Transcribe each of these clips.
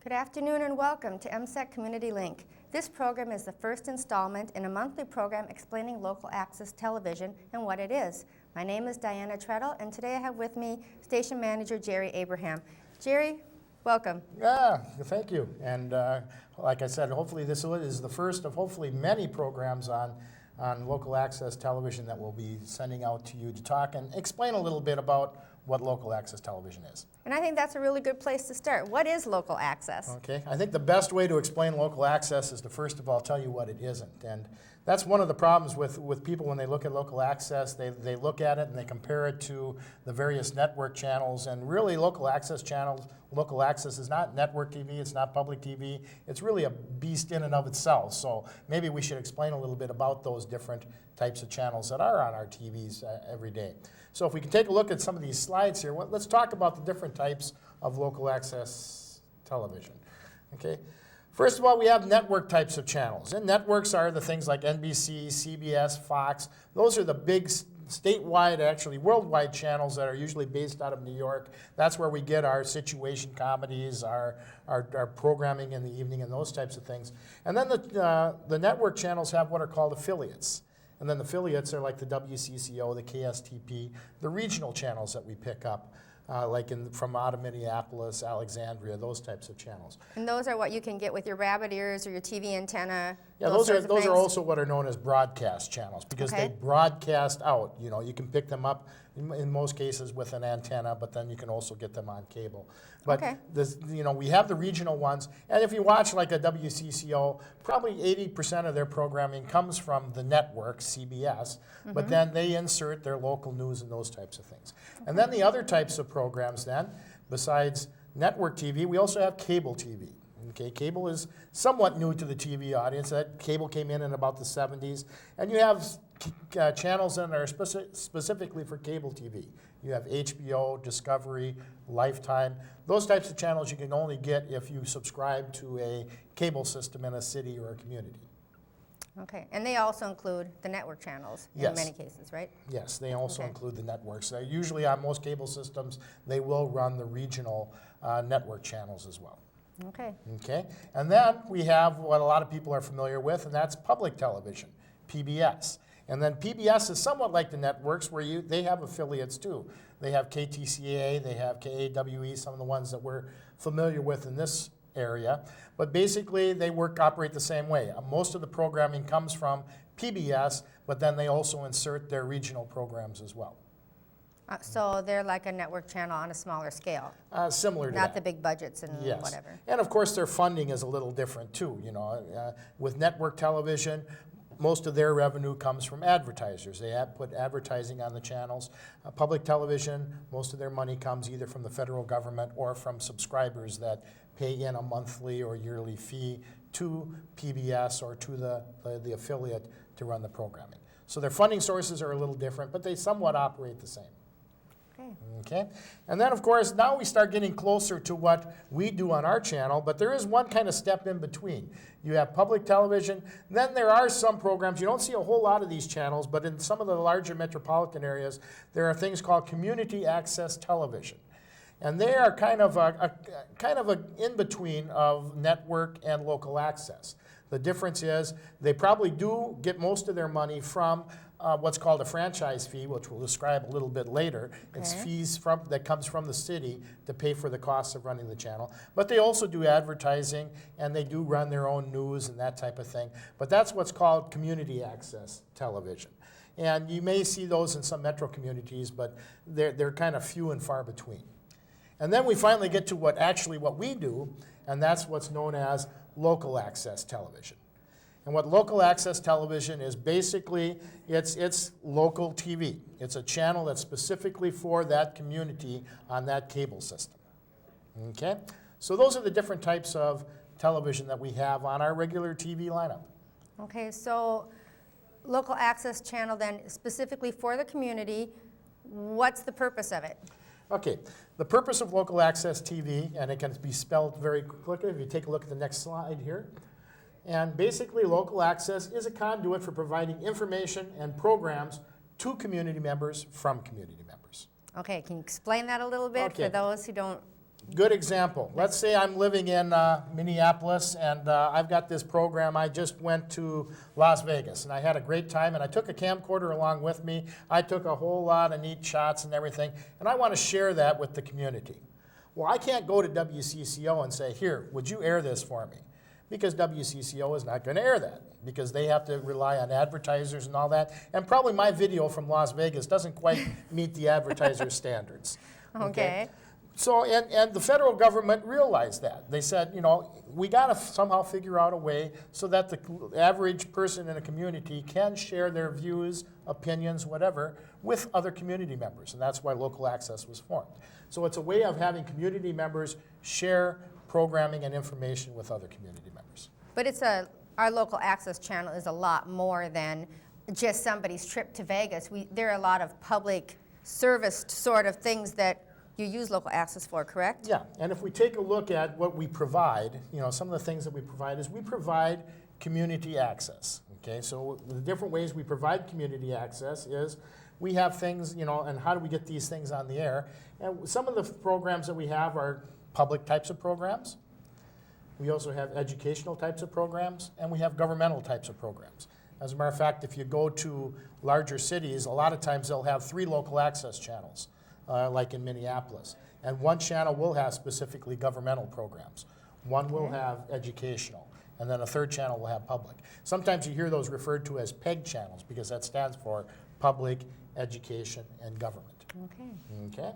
Good afternoon and welcome to MSEC Community Link. This program is the first installment in a monthly program explaining local access television and what it is. My name is Diana Treadle, and today I have with me Station Manager Jerry Abraham. Jerry, welcome. Yeah, thank you. And like I said, hopefully this is the first of hopefully many programs on local access television that we'll be sending out to you to talk and explain a little bit about what local access television is. And I think that's a really good place to start. What is local access? Okay, I think the best way to explain local access is to first of all tell you what it isn't. And that's one of the problems with people when they look at local access. They look at it and they compare it to the various network channels. And really local access is not network TV, it's not public TV. It's really a beast in and of itself. So maybe we should explain a little bit about those different types of channels that are on our TVs every day. So if we can take a look at some of these slides here, let's talk about the different types of local access television. Okay. First of all, we have network types of channels. And networks are the things like NBC, CBS, Fox. Those are the big statewide, actually worldwide channels that are usually based out of New York. That's where we get our situation comedies, our programming in the evening, and those types of things. And then the network channels have what are called affiliates. And then the affiliates are like the WCCO, the KSTP, the regional channels that we pick up, like from out of Minneapolis, Alexandria, those types of channels. And those are what you can get with your rabbit ears or your TV antenna? Yeah, those are also what are known as broadcast channels because they broadcast out. You know, you can pick them up in most cases with an antenna, but then you can also get them on cable. But we have the regional ones, and if you watch like a WCCO, probably 80% of their programming comes from the network, CBS, but then they insert their local news and those types of things. And then the other types of programs then, besides network TV, we also have cable TV. Okay, cable is somewhat new to the TV audience. That cable came in about the 70s. And you have channels that are specifically for cable TV. You have HBO, Discovery, Lifetime. Those types of channels you can only get if you subscribe to a cable system in a city or a community. Okay, and they also include the network channels in many cases, right? Yes, they also include the networks. Usually on most cable systems, they will run the regional network channels as well. Okay. Okay, and then we have what a lot of people are familiar with, and that's public television, PBS. And then PBS is somewhat like the networks where they have affiliates too. They have KTCA, they have KAWE, some of the ones that we're familiar with in this area. But basically they operate the same way. Most of the programming comes from PBS, but then they also insert their regional programs as well. So they're like a network channel on a smaller scale. Similar to that. Not the big budgets and whatever. And of course their funding is a little different too. You know, with network television, most of their revenue comes from advertisers. They put advertising on the channels. Public television, most of their money comes either from the federal government or from subscribers that pay in a monthly or yearly fee to PBS or to the affiliate to run the programming. So their funding sources are a little different, but they somewhat operate the same. Okay, and then of course now we start getting closer to what we do on our channel, but there is one kind of step in between. You have public television, then there are some programs, you don't see a whole lot of these channels, but in some of the larger metropolitan areas, there are things called community access television. And they are kind of a in-between of network and local access. The difference is they probably do get most of their money from what's called a franchise fee, which we'll describe a little bit later. It's fees that comes from the city to pay for the costs of running the channel. But they also do advertising, and they do run their own news and that type of thing. But that's what's called community access television. And you may see those in some metro communities, but they're kind of few and far between. And then we finally get to what we do, and that's what's known as local access television. And what local access television is basically, it's local TV. It's a channel that's specifically for that community on that cable system. Okay? So those are the different types of television that we have on our regular TV lineup. Okay, so local access channel then specifically for the community, what's the purpose of it? Okay, the purpose of local access TV, and it can be spelled very quickly if you take a look at the next slide here. And basically, local access is a conduit for providing information and programs to community members from community members. Okay, can you explain that a little bit for those who don't Good example. Let's say I'm living in Minneapolis and I've got this program. I just went to Las Vegas and I had a great time and I took a camcorder along with me. I took a whole lot of neat shots and everything, and I want to share that with the community. Well, I can't go to WCCO and say, here, would you air this for me? Because WCCO is not going to air that because they have to rely on advertisers and all that. And probably my video from Las Vegas doesn't quite meet the advertiser standards. Okay. So, and the federal government realized that. They said, you know, we got to somehow figure out a way so that the average person in a community can share their views, opinions, whatever, with other community members. And that's why local access was formed. So it's a way of having community members share programming and information with other community members. But our local access channel is a lot more than just somebody's trip to Vegas. There are a lot of public service sort of things that you use local access for, correct? Yeah, and if we take a look at what we provide, you know, some of the things that we provide is we provide community access. Okay, so the different ways we provide community access is we have things, you know, and how do we get these things on the air? And some of the programs that we have are public types of programs. We also have educational types of programs, and we have governmental types of programs. As a matter of fact, if you go to larger cities, a lot of times they'll have 3 local access channels. Like in Minneapolis. And one channel will have specifically governmental programs. One will have educational. And then a third channel will have public. Sometimes you hear those referred to as PEG channels because that stands for Public, Education, and Government. Okay. Okay.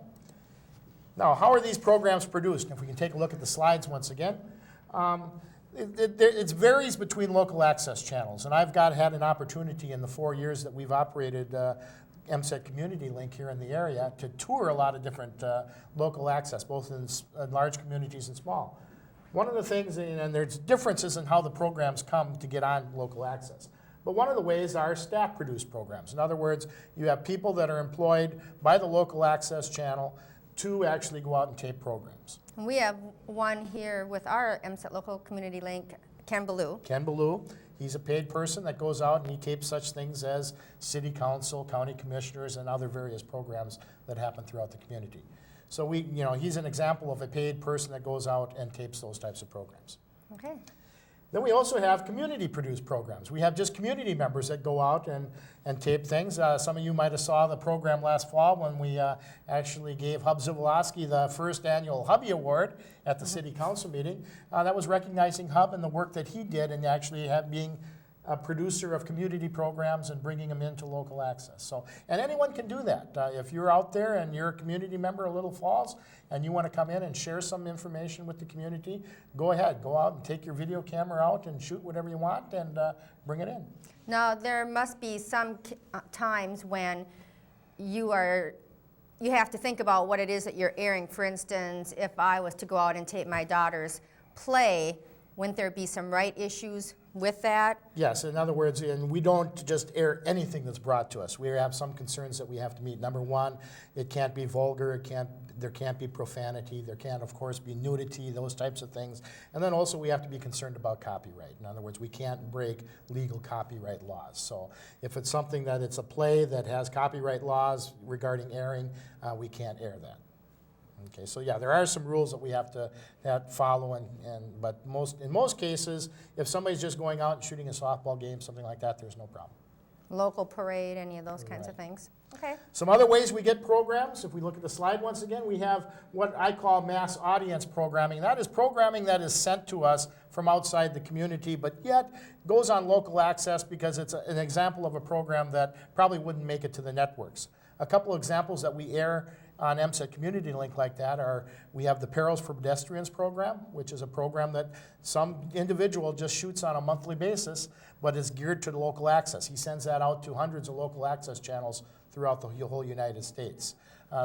Now, how are these programs produced? If we can take a look at the slides once again. It varies between local access channels. And I've had an opportunity in the 4 years that we've operated MSET Community Link here in the area to tour a lot of different local access, both in large communities and small. One of the things, and there's differences in how the programs come to get on local access, but one of the ways are staff-produced programs. In other words, you have people that are employed by the local access channel to actually go out and tape programs. We have one here with our MSET Local Community Link, Ken Ballou. Ken Ballou. He's a paid person that goes out and he tapes such things as city council, county commissioners, and other various programs that happen throughout the community. So he's an example of a paid person that goes out and tapes those types of programs. Okay. Then we also have community-produced programs. We have just community members that go out and tape things. Some of you might have saw the program last fall when we actually gave Hub Zivoloski the first annual Hubby Award at the City Council meeting. That was recognizing Hub and the work that he did and actually being a producer of community programs and bringing them into local access. So, and anyone can do that. If you're out there and you're a community member of Little Falls and you want to come in and share some information with the community, go ahead. Go out and take your video camera out and shoot whatever you want and bring it in. Now, there must be some times when you have to think about what it is that you're airing. For instance, if I was to go out and tape my daughter's play, wouldn't there be some right issues with that? Yes, in other words, and we don't just air anything that's brought to us. We have some concerns that we have to meet. Number one, it can't be vulgar, there can't be profanity, there can't, of course, be nudity, those types of things. And then also we have to be concerned about copyright. In other words, we can't break legal copyright laws. So if it's something that it's a play that has copyright laws regarding airing, we can't air that. Okay, so yeah, there are some rules that we have to follow, but in most cases, if somebody's just going out and shooting a softball game, something like that, there's no problem. Local parade, any of those kinds of things. Okay. Some other ways we get programs, if we look at the slide once again, we have what I call mass audience programming. That is programming that is sent to us from outside the community, but yet goes on local access because it's an example of a program that probably wouldn't make it to the networks. A couple examples that we air on MSET Community Link like that are, we have the Perils for Pedestrians program, which is a program that some individual just shoots on a monthly basis, but is geared to the local access. He sends that out to hundreds of local access channels throughout the whole United States.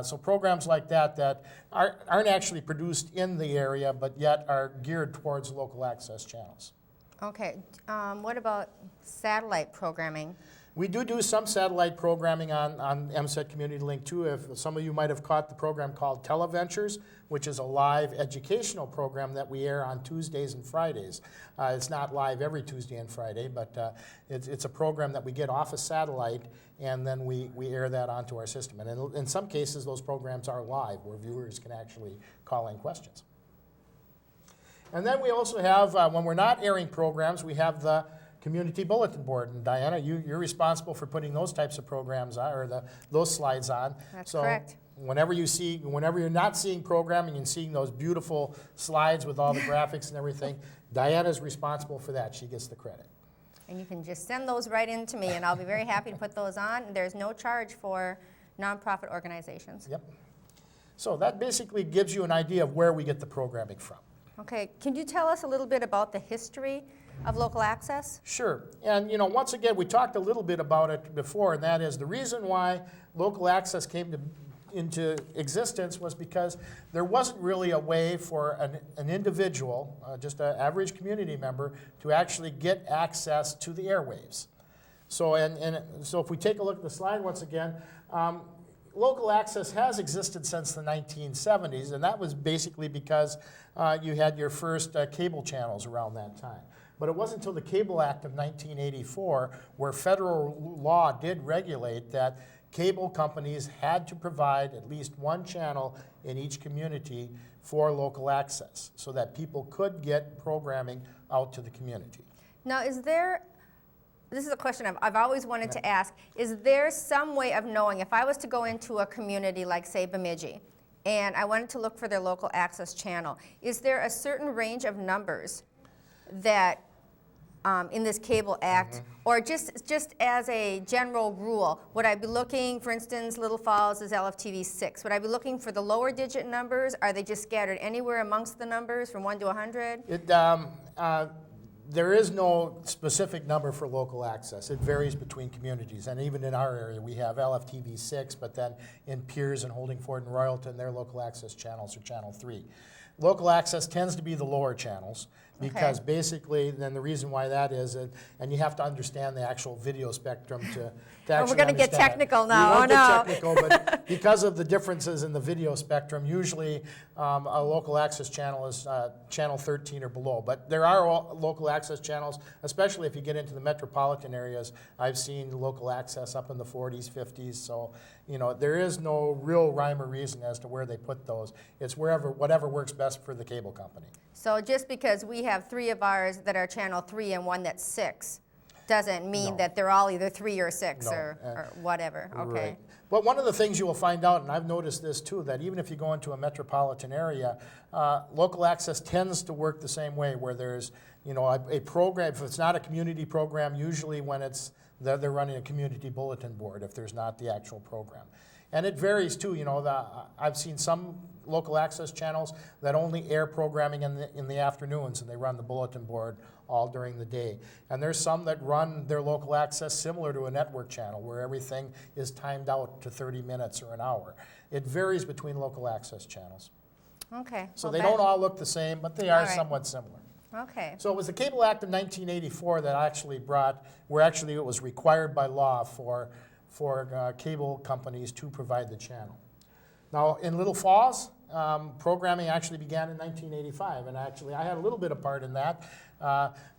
So programs like that aren't actually produced in the area, but yet are geared towards local access channels. Okay. What about satellite programming? We do some satellite programming on MSET Community Link too. If some of you might have caught the program called Televentures, which is a live educational program that we air on Tuesdays and Fridays. It's not live every Tuesday and Friday, but it's a program that we get off a satellite, and then we air that onto our system. And in some cases, those programs are live, where viewers can actually call in questions. And then we also have, when we're not airing programs, we have the Community Bulletin Board. And Diana, you're responsible for putting those types of programs on, or those slides on. That's so correct. Whenever you're not seeing programming and seeing those beautiful slides with all the graphics and everything, Diana's responsible for that. She gets the credit. And you can just send those right in to me, and I'll be very happy to put those on. There's no charge for nonprofit organizations. Yep. So that basically gives you an idea of where we get the programming from. Okay, can you tell us a little bit about the history of local access? Sure. And once again, we talked a little bit about it before, and that is the reason why local access came into existence was because there wasn't really a way for an individual, just an average community member, to actually get access to the airwaves. So, so if we take a look at the slide once again, local access has existed since the 1970s, and that was basically because you had your first cable channels around that time. But it wasn't until the Cable Act of 1984 where federal law did regulate that cable companies had to provide at least one channel in each community for local access so that people could get programming out to the community. Now, this is a question I've always wanted to ask, is there some way of knowing, if I was to go into a community like, say, Bemidji, and I wanted to look for their local access channel, is there a certain range of numbers that in this Cable Act, or just as a general rule, would I be looking, for instance, Little Falls is LFTV 6, would I be looking for the lower digit numbers? Are they just scattered anywhere amongst the numbers from 1 to 100? There is no specific number for local access. It varies between communities, and even in our area we have LFTV 6, but then in Piers and Holdingford and Royalton, their local access channels are channel 3. Local access tends to be the lower channels, because basically, then the reason why that is, and you have to understand the actual video spectrum to actually we're going to get technical now. We won't get technical, but because of the differences in the video spectrum, usually a local access channel is channel 13 or below. But there are local access channels, especially if you get into the metropolitan areas. I've seen local access up in the 40s, 50s. So, there is no real rhyme or reason as to where they put those. It's whatever works best for the cable company. So just because we have 3 of ours that are channel 3 and 1 that's 6 doesn't mean that they're all either 3 or 6 or whatever. Okay. Right. But one of the things you will find out, and I've noticed this too, that even if you go into a metropolitan area, local access tends to work the same way, where there's a program. If it's not a community program, usually when they're running a community bulletin board if there's not the actual program. And it varies too. I've seen some local access channels that only air programming in the afternoons, and they run the bulletin board all during the day. And there's some that run their local access similar to a network channel, where everything is timed out to 30 minutes or an hour. It varies between local access channels. Okay. So they don't all look the same, but they are somewhat similar. Okay. So it was the Cable Act of 1984 that actually it was required by law for cable companies to provide the channel. Now, in Little Falls, programming actually began in 1985, and actually I had a little bit of part in that.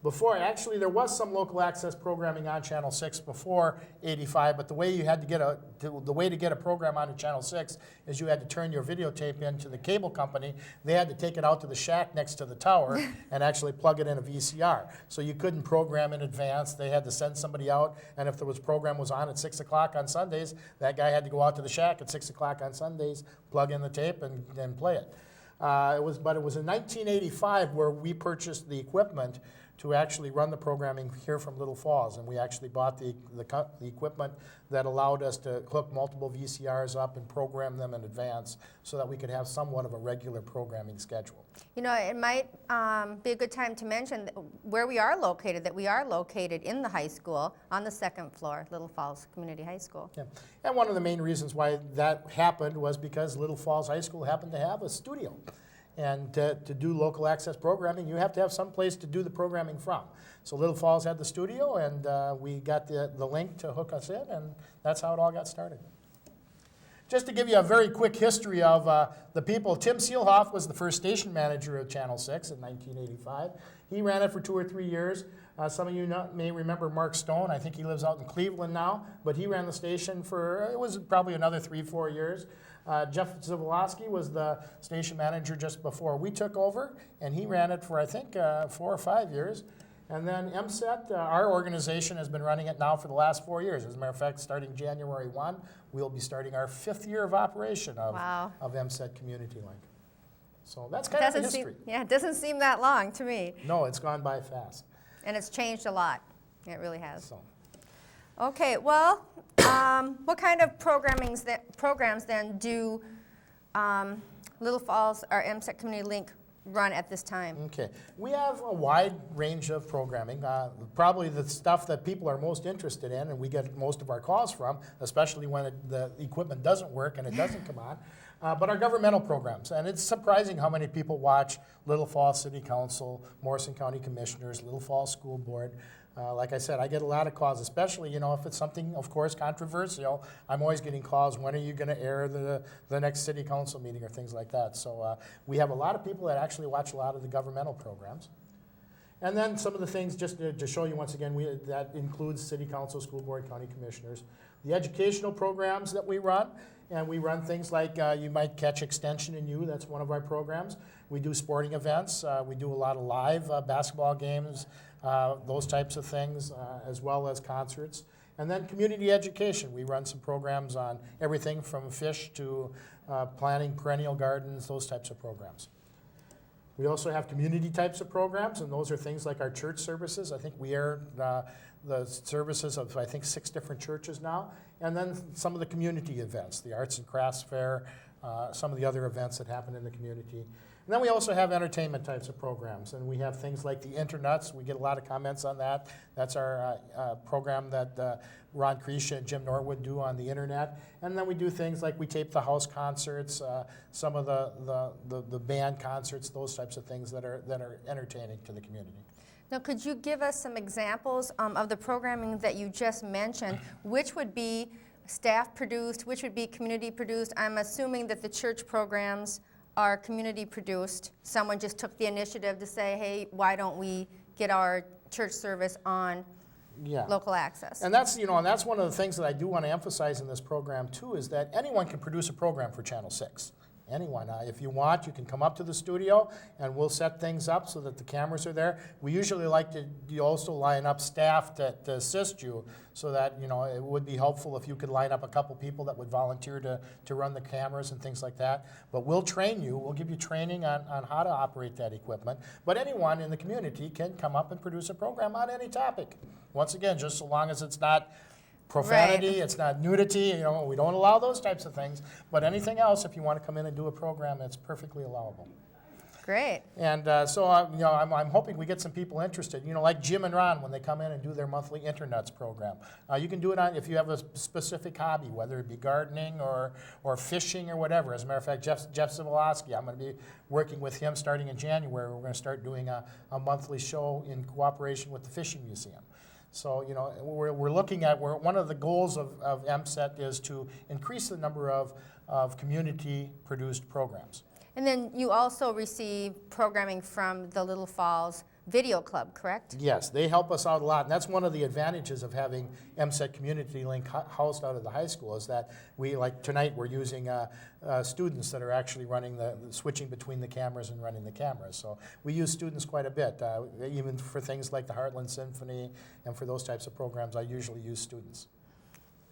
Before, actually, there was some local access programming on Channel 6 before '85, but the way you had to get a program onto Channel 6 is you had to turn your videotape into the cable company. They had to take it out to the shack next to the tower and actually plug it in a VCR. So you couldn't program in advance. They had to send somebody out, and if the program was on at 6 o'clock on Sundays, that guy had to go out to the shack at 6 o'clock on Sundays, plug in the tape, and then play it. It was in 1985 where we purchased the equipment to actually run the programming here from Little Falls, and we actually bought the equipment that allowed us to hook multiple VCRs up and program them in advance so that we could have somewhat of a regular programming schedule. It might be a good time to mention where we are located, that we are located in the high school on the 2nd floor, Little Falls Community High School. Yeah. And one of the main reasons why that happened was because Little Falls High School happened to have a studio. And to do local access programming, you have to have some place to do the programming from. So Little Falls had the studio, and we got the link to hook us in, and that's how it all got started. Just to give you a very quick history of the people, Tim Seelhoff was the first station manager of Channel 6 in 1985. He ran it for 2 or 3 years. Some of you may remember Mark Stone. I think he lives out in Cleveland now, but he ran the station for, it was probably another 3-4 years. Jeff Zavolosky was the station manager just before we took over, and he ran it for, I think, 4 or 5 years. And then MSET, our organization, has been running it now for the last 4 years. As a matter of fact, starting January 1, we'll be starting our 5th year of operation of MSET Community Link. So that's kind of the history. It doesn't seem that long to me. No, it's gone by fast. And it's changed a lot. It really has. So. Okay, well, what kind of programs then do Little Falls or MSET Community Link run at this time? Okay, we have a wide range of programming. Probably the stuff that people are most interested in, and we get most of our calls from, especially when the equipment doesn't work and it doesn't come on, but our governmental programs. And it's surprising how many people watch Little Falls City Council, Morrison County Commissioners, Little Falls School Board. Like I said, I get a lot of calls, especially, if it's something, of course, controversial. I'm always getting calls, when are you going to air the next city council meeting or things like that. So we have a lot of people that actually watch a lot of the governmental programs. And then some of the things, just to show you once again, that includes city council, school board, county commissioners. The educational programs that we run, and we run things like you might catch Extension in You, that's one of our programs. We do sporting events, we do a lot of live basketball games, those types of things, as well as concerts. And then community education. We run some programs on everything from fish to planting perennial gardens, those types of programs. We also have community types of programs, and those are things like our church services. I think we air the services of, 6 different churches now. And then some of the community events, the arts and crafts fair, some of the other events that happen in the community. And then we also have entertainment types of programs, and we have things like the Internuts. We get a lot of comments on that. That's our program that Ron Creesha and Jim Norwood do on the internet. And then we do things like we tape the house concerts, some of the band concerts, those types of things that are entertaining to the community. Now, could you give us some examples of the programming that you just mentioned? Which would be staff produced, which would be community produced? I'm assuming that the church programs are community produced. Someone just took the initiative to say, hey, why don't we get our church service on local access? And that's, and that's one of the things that I do want to emphasize in this program too, is that anyone can produce a program for Channel 6. Anyone. If you want, you can come up to the studio and we'll set things up so that the cameras are there. We usually like to also line up staff to assist you so that, it would be helpful if you could line up a couple people that would volunteer to run the cameras and things like that. But we'll train you. We'll give you training on how to operate that equipment. But anyone in the community can come up and produce a program on any topic. Once again, just so long as it's not profanity, it's not nudity, we don't allow those types of things. But anything else, if you want to come in and do a program, it's perfectly allowable. Great. And so, I'm hoping we get some people interested. Like Jim and Ron, when they come in and do their monthly Internuts program. You can do it if you have a specific hobby, whether it be gardening or fishing or whatever. As a matter of fact, Jeff Zavolosky, I'm going to be working with him starting in January. We're going to start doing a monthly show in cooperation with the Fishing Museum. So, we're looking at, one of the goals of MSET is to increase the number of community-produced programs. And then you also receive programming from the Little Falls Video Club, correct? Yes, they help us out a lot, and that's one of the advantages of having MSET Community Link housed out of the high school, is that like tonight, we're using students that are actually running switching between the cameras and running the cameras. So we use students quite a bit, even for things like the Heartland Symphony, and for those types of programs, I usually use students.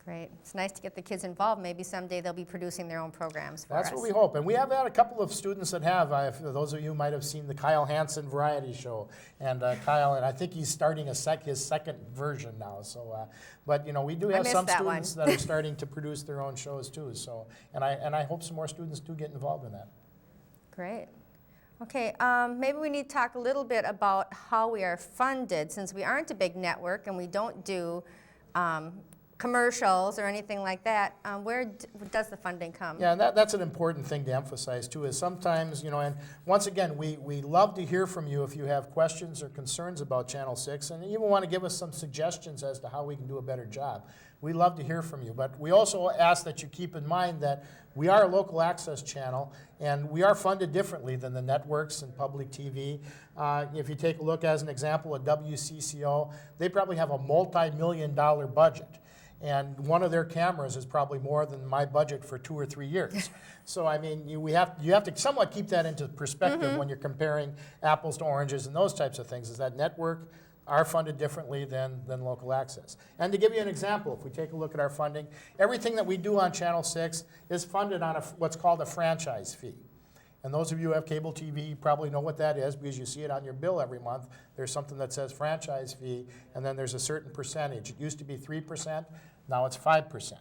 Great. It's nice to get the kids involved. Maybe someday they'll be producing their own programs for us. That's what we hope. And we have had a couple of students that have. Those of you might have seen the Kyle Hansen Variety Show. And Kyle, and I think he's starting his second version now. So, but we do have some students that are starting to produce their own shows too. So, and I hope some more students do get involved in that. Great. Okay, maybe we need to talk a little bit about how we are funded, since we aren't a big network and we don't do commercials or anything like that, where does the funding come? Yeah, and that's an important thing to emphasize too, is sometimes, and once again, we love to hear from you if you have questions or concerns about Channel 6, and even want to give us some suggestions as to how we can do a better job. We love to hear from you, but we also ask that you keep in mind that we are a local access channel, and we are funded differently than the networks and public TV. If you take a look, as an example, at WCCO, they probably have a multi-million-dollar budget. And one of their cameras is probably more than my budget for 2 or 3 years. So I mean, you have to somewhat keep that into perspective when you're comparing apples to oranges and those types of things. Is that network are funded differently than local access. And to give you an example, if we take a look at our funding, everything that we do on Channel 6 is funded on what's called a franchise fee. And those of you who have cable TV, you probably know what that is because you see it on your bill every month. There's something that says franchise fee, and then there's a certain percentage. It used to be 3%, now it's 5%.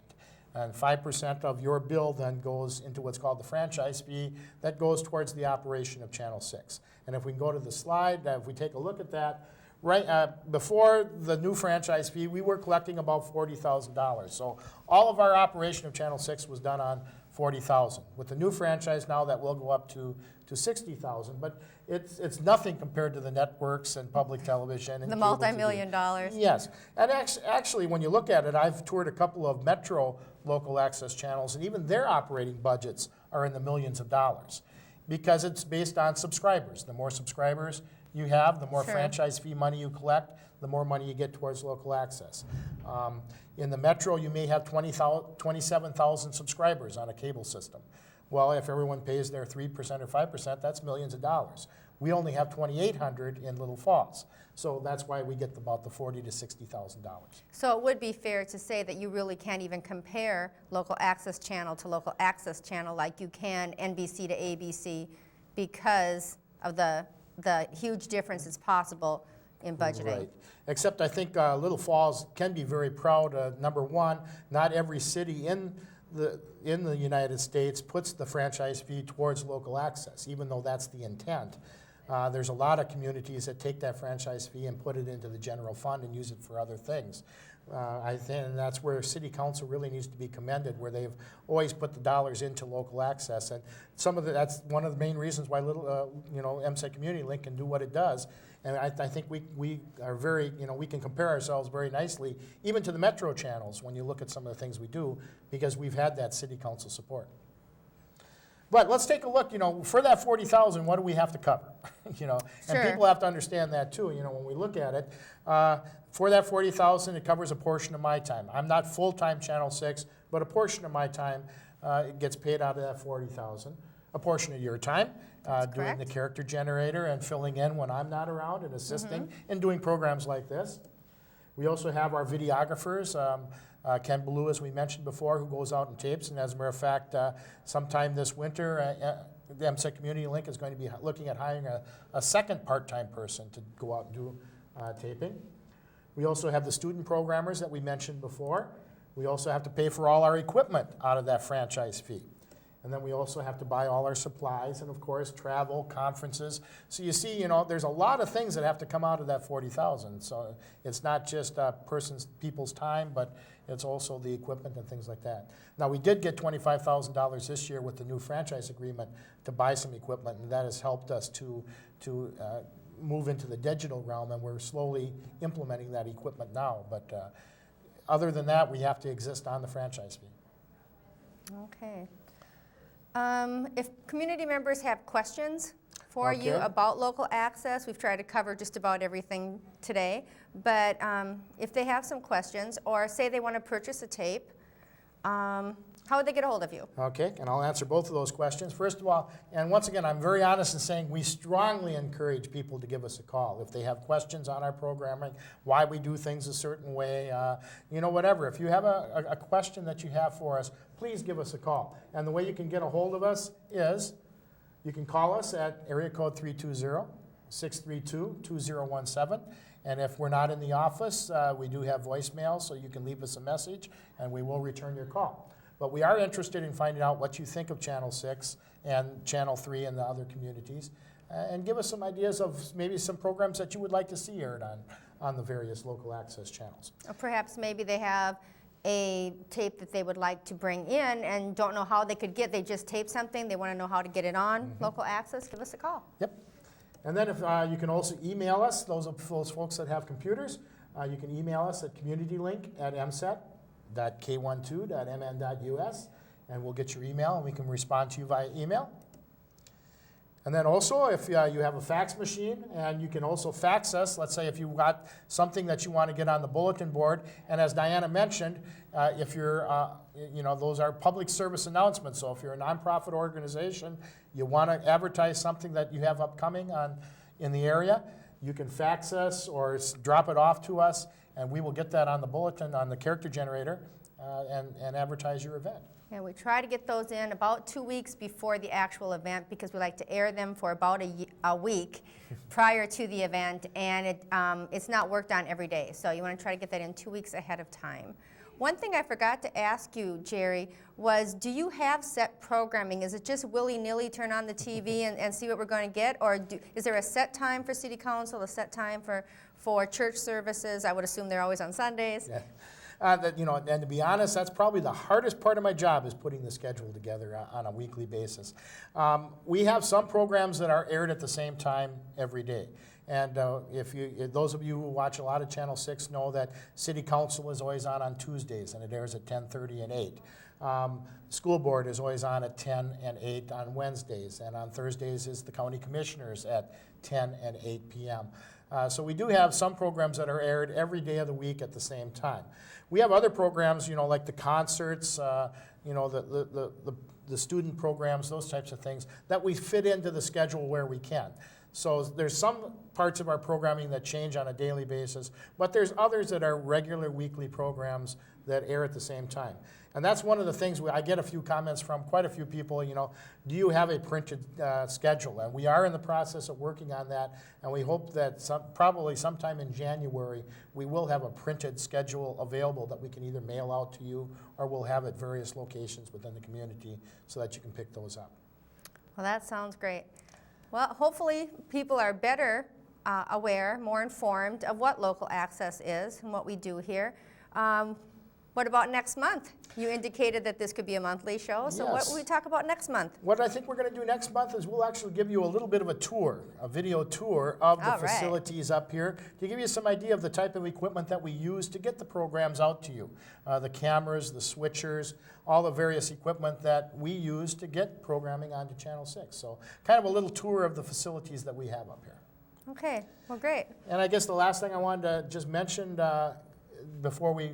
And 5% of your bill then goes into what's called the franchise fee. That goes towards the operation of Channel 6. And if we can go to the slide, if we take a look at that, right before the new franchise fee, we were collecting about $40,000. So all of our operation of Channel 6 was done on $40,000. With the new franchise now, that will go up to $60,000, but it's nothing compared to the networks and public television and the cable multi-million TV. dollars. Yes, and actually, when you look at it, I've toured a couple of metro local access channels, and even their operating budgets are in the millions of dollars because it's based on subscribers. The more subscribers you have, the more franchise fee money you collect, the more money you get towards local access. In the metro, you may have 27,000 subscribers on a cable system. Well, if everyone pays their 3% or 5%, that's millions of dollars. We only have 2,800 in Little Falls. So that's why we get about the $40,000 to $60,000. So it would be fair to say that you really can't even compare local access channel to local access channel like you can NBC to ABC because of the huge differences possible in budgeting. Right. Except I think Little Falls can be very proud. Number one, not every city in the United States puts the franchise fee towards local access, even though that's the intent. There's a lot of communities that take that franchise fee and put it into the general fund and use it for other things. I think that's where City Council really needs to be commended, where they've always put the dollars into local access, and that's one of the main reasons why MSEC Community Link can do what it does. And I think we are very, we can compare ourselves very nicely, even to the metro channels when you look at some of the things we do, because we've had that City Council support. But let's take a look, for that $40,000, what do we have to cover? Sure. And people have to understand that too, when we look at it. For that $40,000, it covers a portion of my time. I'm not full-time Channel 6, but a portion of my time gets paid out of that $40,000. A portion of your time doing the character generator and filling in when I'm not around and assisting and doing programs like this. We also have our videographers. Ken Ballou, as we mentioned before, who goes out and tapes. And as a matter of fact, sometime this winter, the MSEC Community Link is going to be looking at hiring a second part-time person to go out and do taping. We also have the student programmers that we mentioned before. We also have to pay for all our equipment out of that franchise fee. And then we also have to buy all our supplies and, of course, travel, conferences. So you see, there's a lot of things that have to come out of that $40,000. So it's not just people's time, but it's also the equipment and things like that. Now, we did get $25,000 this year with the new franchise agreement to buy some equipment, and that has helped us to move into the digital realm, and we're slowly implementing that equipment now. But other than that, we have to exist on the franchise fee. Okay. If community members have questions for you about local access, we've tried to cover just about everything today, but if they have some questions or say they want to purchase a tape, how would they get a hold of you? Okay, and I'll answer both of those questions. First of all, and once again, I'm very honest in saying we strongly encourage people to give us a call. If they have questions on our programming, why we do things a certain way, whatever. If you have a question that you have for us, please give us a call. And the way you can get a hold of us is you can call us at area code 320-632-2017. And if we're not in the office, we do have voicemail, so you can leave us a message, and we will return your call. But we are interested in finding out what you think of Channel 6 and Channel 3 and the other communities, and give us some ideas of maybe some programs that you would like to see aired on the various local access channels. Or perhaps maybe they have a tape that they would like to bring in and don't know how they could they just taped something, they want to know how to get it on local access, give us a call. Yep. And then if you can also email us, those folks that have computers, you can email us at communitylink@mset.k12.mn.us, and we'll get your email and we can respond to you via email. And then also, if you have a fax machine, and you can also fax us, let's say if you've got something that you want to get on the bulletin board, and as Diana mentioned, if you're, those are public service announcements, so if you're a nonprofit organization, you want to advertise something that you have upcoming in the area, you can fax us or drop it off to us, and we will get that on the bulletin, on the character generator, and advertise your event. And we try to get those in about 2 weeks before the actual event because we like to air them for about a week prior to the event, and it's not worked on every day. So you want to try to get that in 2 weeks ahead of time. One thing I forgot to ask you, Jerry, was do you have set programming? Is it just willy-nilly turn on the TV and see what we're going to get? Or is there a set time for city council, a set time for church services? I would assume they're always on Sundays. Yeah. And to be honest, that's probably the hardest part of my job is putting the schedule together on a weekly basis. We have some programs that are aired at the same time every day. And those of you who watch a lot of Channel 6 know that City Council is always on Tuesdays, and it airs at 10:30 and 8. School Board is always on at 10 and 8 on Wednesdays, and on Thursdays is the County Commissioners at 10 and 8 p.m. So we do have some programs that are aired every day of the week at the same time. We have other programs, like the concerts, the student programs, those types of things, that we fit into the schedule where we can. So there's some parts of our programming that change on a daily basis, but there's others that are regular weekly programs that air at the same time. And that's one of the things I get a few comments from quite a few people, do you have a printed schedule? And we are in the process of working on that, and we hope that probably sometime in January we will have a printed schedule available that we can either mail out to you or we'll have at various locations within the community so that you can pick those up. Well, that sounds great. Well, hopefully people are better aware, more informed of what local access is and what we do here. What about next month? You indicated that this could be a monthly show, so what will we talk about next month? What I think we're going to do next month is we'll actually give you a little bit of a tour, a video tour of the facilities up here to give you some idea of the type of equipment that we use to get the programs out to you. The cameras, the switchers, all the various equipment that we use to get programming onto Channel 6. So kind of a little tour of the facilities that we have up here. Okay, well, great. And I guess the last thing I wanted to just mention before we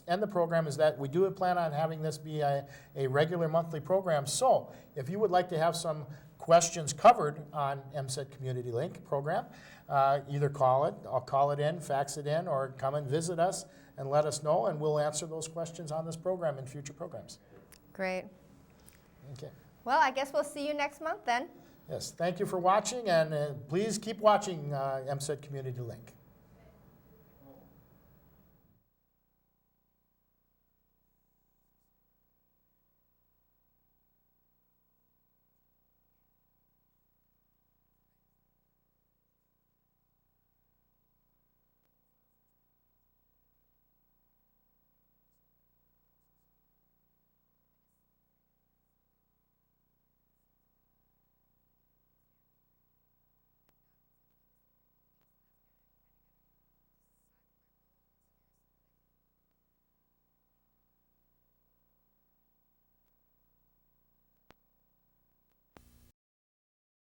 end the program is that we do plan on having this be a regular monthly program. So if you would like to have some questions covered on MSET Community Link program, either call it in, fax it in, or come and visit us and let us know, and we'll answer those questions on this program in future programs. Great. Okay. Well, I guess we'll see you next month then. Yes, thank you for watching, and please keep watching MSET Community Link.